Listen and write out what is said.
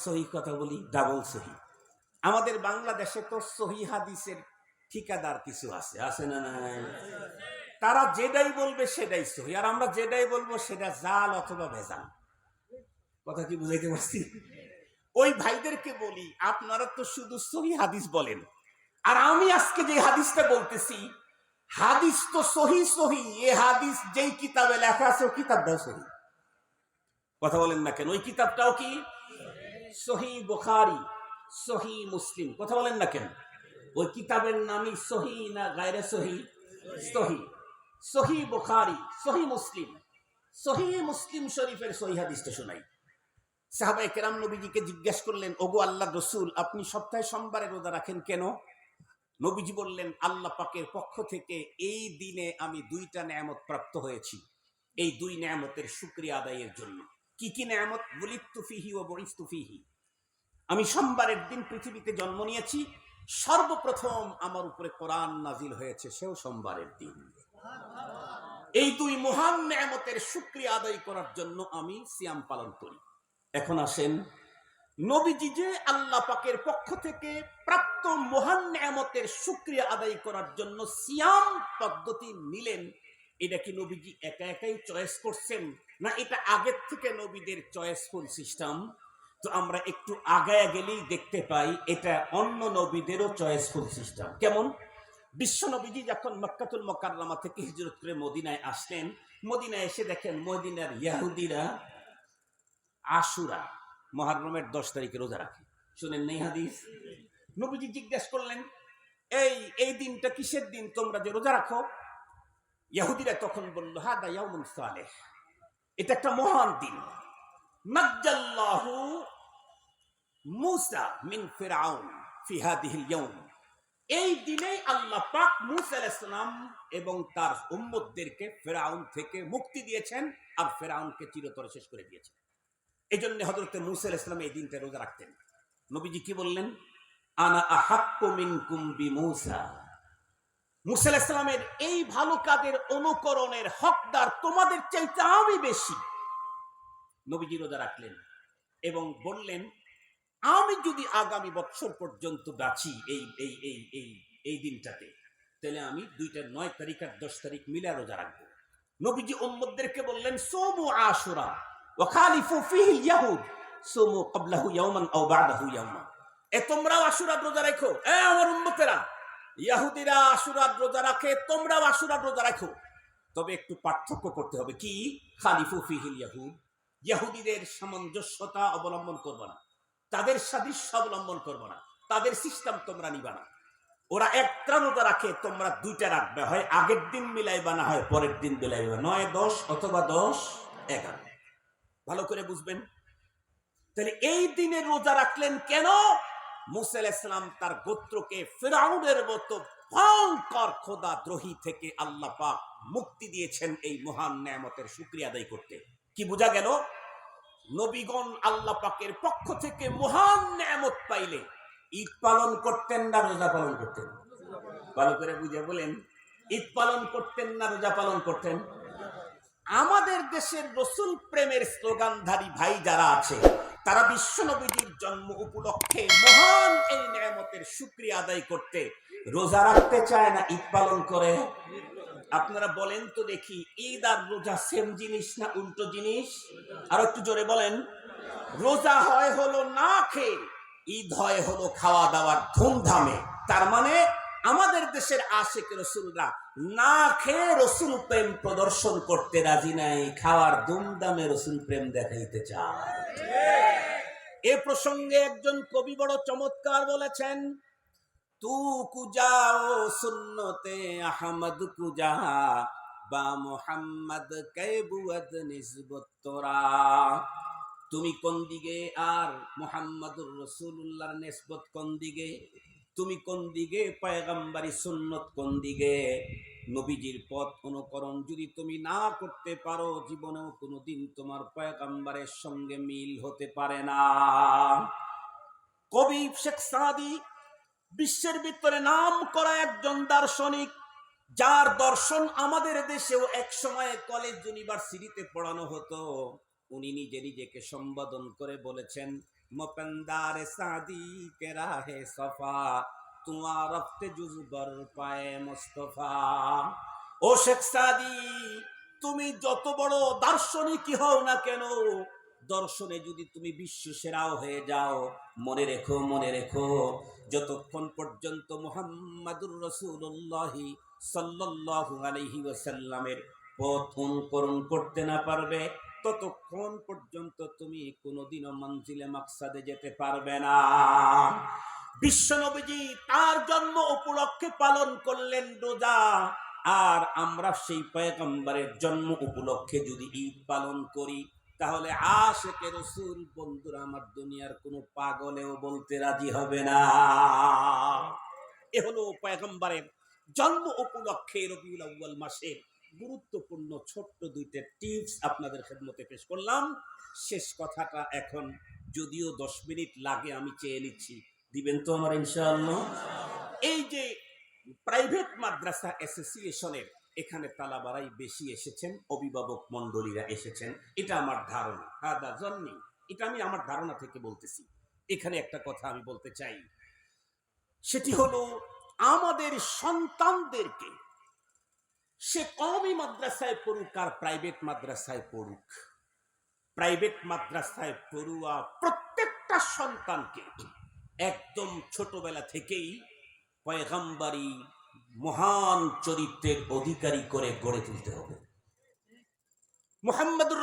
সহি কথা বলি, ডাবল সহি। আমাদের বাংলাদেশে তো সহি হাদিসের ঠিকাদার কিছু আছে, আছে না নাই? তারা যেটাই বলবে সেটাই সহি, আর আমরা যেটাই বলবো সেটা জাল অথবা ভেজাল। কথা কি বুঝাইতে পারছি? ওই ভাইদেরকে বলি, আপনারা তো শুধু সহি হাদিস বলেন, আর আমি আজকে যে হাদিসটা বলতেছি, হাদিস তো সহি সহি। এ হাদিস যেই কিতাবে লেখা আছে ওই কিতাবটাও সহি। কথা বলেন না কেন? ওই কিতাবটাও কি সহি? বুখারী, সহি মুসলিম। কথা বলেন না কেন? ওই কিতাবের নামই সহি না গায়রে সহি? সহি। সহি বুখারী, সহি মুসলিম। সহি মুসলিম শরীফের সহি হাদিসটা শোনাই। সাহাবায়ে কেরাম নবীজিকে জিজ্ঞেস করলেন, ওগো আল্লাহর রাসূল, আপনি সপ্তাহে সোমবারে রোজা রাখেন কেন? নবীজি বললেন, আল্লাহ পাকের পক্ষ থেকে এই দিনে আমি দুইটা নেয়ামত প্রাপ্ত হয়েছি, এই দুই নেয়ামতের শুকরিয়া আদায়ের জন্য। কি কি নেয়ামত? বুলিতু ফিহি ওয়া বুইসতু ফিহি। আমি সোমবারের দিন পৃথিবীতে জন্ম নিয়েছি, সর্বপ্রথম আমার উপরে কোরআন নাজিল হয়েছে সেও সোমবারের দিন। এই দুই মহান নেয়ামতের শুকরিয়া আদায় করার জন্য আমি সিয়াম পালন করি। এখন আসেন, নবীজি যে আল্লাহ পাকের পক্ষ থেকে প্রাপ্ত মহান নেয়ামতের শুকরিয়া আদায় করার জন্য সিয়াম পদ্ধতি নিলেন, এটা কি নবীজি একা একাই চয়েস করছেন, না এটা আগের থেকে নবীদের চয়েসফুল সিস্টেম? তো আমরা একটু আগায় গেলেই দেখতে পাই এটা অন্য নবীদেরও চয়েসফুল সিস্টেম। কেমন? বিশ্ব নবীজি যখন মক্কাতুল মুকাররমা থেকে হিজরত করে মদিনায় আসলেন, মদিনায় এসে দেখেন মদিনার ইহুদিরা আশুরা, মুহররমের 10 তারিখে রোজা রাখে। শুনেন নাই হাদিস? নবীজি জিজ্ঞেস করলেন, এই দিনটা কিসের দিন তোমরা যে রোজা রাখো? ইহুদিরা তখন বলল, হাদা ইয়াউমুন সালেহ, এটা একটা মহান দিন। নাজ্জাল্লাহু মূসা মিন ফিরআউন ফি হাদিহিল ইয়াউম। এই দিনেই আল্লাহ পাক মূসা আলাইহিস সালাম এবং তার উম্মতদেরকে ফিরআউন থেকে মুক্তি দিয়েছেন, আর ফিরআউনকে চিরতরে শেষ করে দিয়েছেন। এই জন্য হযরতে মূসা আলাইহিস সালাম এই দিনটা রোজা রাখতেন। নবীজি কি বললেন? আনা আহাক্কু মিনকুম বিমূসা। মূসা আলাইহিস সালামের এই ভালো কাজের অনুকরণের হকদার তোমাদের চাইতে আমি বেশি। নবীজি রোজা রাখলেন এবং বললেন, আমি যদি আগামী বছর পর্যন্ত বাঁচি এই এই এই এই এই দিনটাতে, তাহলে আমি 9 তারিখ আর 10 তারিখ মিলে রোজা রাখবো। নবীজি উম্মতদেরকে বললেন, সুমু আশুরা ওয়া খালিফু ফিহি ইয়াহুদ সুমু ক্বাবলাহু ইয়াওমান আও বা'দাহু ইয়াওমান। তোমরাও আশুরা রোজা রাখো। আমার উম্মতেরা, ইহুদিরা আশুরা রোজা রাখে, তোমরাও আশুরা রোজা রাখো। তবে একটু পার্থক্য করতে হবে। কি? খালিফু ফিহিল ইয়াহুদ, ইহুদিদের সামঞ্জস্যতা অবলম্বন করবে না, তাদের সাদৃশ্য অবলম্বন করবে না, তাদের সিস্টেম তোমরা নিবা না। ওরা একটা রোজা রাখে, তোমরা দুইটা রাখবে, হয় আগের দিন মিলাইবা না হয় পরের দিন মিলাইবা, 9-10 অথবা 10-11। ভালো করে বুঝবেন। তাহলে এই দিনে রোজা রাখলেন কেন? মূসা আলাইহিস সালাম তার গোত্রকে ফিরআউনের মতো ভয়ঙ্কর খোদাদ্রোহী থেকে আল্লাহ পাক মুক্তি দিয়েছেন এই মহান নেয়ামতের শুকরিয়া আদায় করতে। কি বোঝা গেল? নবীগণ আল্লাহ পাকের পক্ষ থেকে মহান নেয়ামত পাইলে ঈদ পালন করতেন না রোজা পালন করতেন? ভালো করে বুঝে বলেন, ঈদ পালন করতেন না রোজা পালন করতেন? আমাদের দেশের রাসূল প্রেমের স্লোগানধারী ভাই যারা আছে, তারা বিশ্ব নবীজির জন্ম উপলক্ষে মহান এই নেয়ামতের শুকরিয়া আদায় করতে রোজা রাখতে চায় না ঈদ পালন করে? আপনারা বলেন তো দেখি, ঈদ আর রোজা সেম জিনিস না উল্টো জিনিস? আর একটু জোরে বলেন। রোজা হয় হলো না খেয়ে, ঈদ হয় হলো খাওয়া দাওয়ার ধুমধামে। তার মানে আমাদের দেশের আশিক রাসূলরা না খেয়ে রাসূল প্রেম প্রদর্শন করতে রাজি নাই, খাওয়ার ধুমধামে রাসূল প্রেম দেখাইতে চায়। এ প্রসঙ্গে একজন কবি বড় চমৎকার বলেছেন, তু কুজাও সুন্নতে আহমদ কুজা বা মুহাম্মদ কাইবুয়াদ নিসবত তোরা। তুমি কোন দিকে আর মুহাম্মাদুর রাসূলুল্লাহর নিসবত কোন দিকে? তুমি কোন দিকে? পয়গম্বরি সুন্নত কোন দিকে? নবীজির পথ অনুকরণ যদি তুমি না করতে পারো, জীবনেও কোনোদিন তোমার পয়গম্বরের সঙ্গে মিল হতে পারে না। কবি শেখ সাদি বিশ্বের ভিতরে নাম করা একজন দার্শনিক, যার দর্শন আমাদের দেশেও এক সময়ে কলেজ ইউনিভার্সিটিতে পড়ানো হতো। উনি নিজে নিজেকে সম্বোধন করে বলেছেন, মুপন্দার সাদি কে রাহে সফা তুয়া রফতে জুজবর পায়ে মুস্তফা। ও শেখ সাদি, তুমি যত বড় দার্শনিকই হও না কেন, দর্শনে যদি তুমি বিশ্ব সেরাও হয়ে যাও, মনে রেখো, মনে রেখো, যতক্ষণ পর্যন্ত মুহাম্মাদুর রাসূলুল্লাহ সাল্লাল্লাহু আলাইহি ওয়াসাল্লামের পথ অনুকরণ করতে না পারবে, ততক্ষণ পর্যন্ত তুমি কোনোদিনও মঞ্জিলে মাকসাদে যেতে পারবে না। বিশ্বনবীজি তার জন্ম উপলক্ষে পালন করলেন রোজা, আর আমরা সেই পয়গম্বরের জন্ম উপলক্ষে যদি ঈদ পালন করি, তাহলে আশিকে রাসূল বন্ধুরা আমার দুনিয়ার কোনো পাগলেও বলতে রাজি হবে না। এ হলো পয়গম্বরের জন্ম উপলক্ষে রবিউল আউয়াল মাসের গুরুত্বপূর্ণ ছোট্ট দুইটা টিপস আপনাদের খেদমতে পেশ করলাম। শেষ কথাটা এখন যদিও 10 মিনিট লাগে আমি চেয়ে নিচ্ছি, দিবেন তো আমার ইনশাআল্লাহ? এই যে প্রাইভেট মাদ্রাসা অ্যাসোসিয়েশনের এখানে তালাবারাই বেশি এসেছেন, অভিভাবক মন্ডলীরা এসেছেন, এটা আমার ধারণা। হাদা জন্নি, এটা আমি আমার ধারণা থেকে বলতেছি। এখানে একটা কথা আমি বলতে চাই, সেটি হলো আমাদের সন্তানদেরকে সে কওমি মাদ্রাসায় পড়ুক আর প্রাইভেট মাদ্রাসায় পড়ুক, প্রাইভেট মাদ্রাসায় পড়ুয়া প্রত্যেকটা সন্তানকে একদম ছোটবেলা থেকেই পয়গম্বরী মহান চরিত্রের অধিকারী করে গড়ে তুলতে হবে। মুহাম্মদুর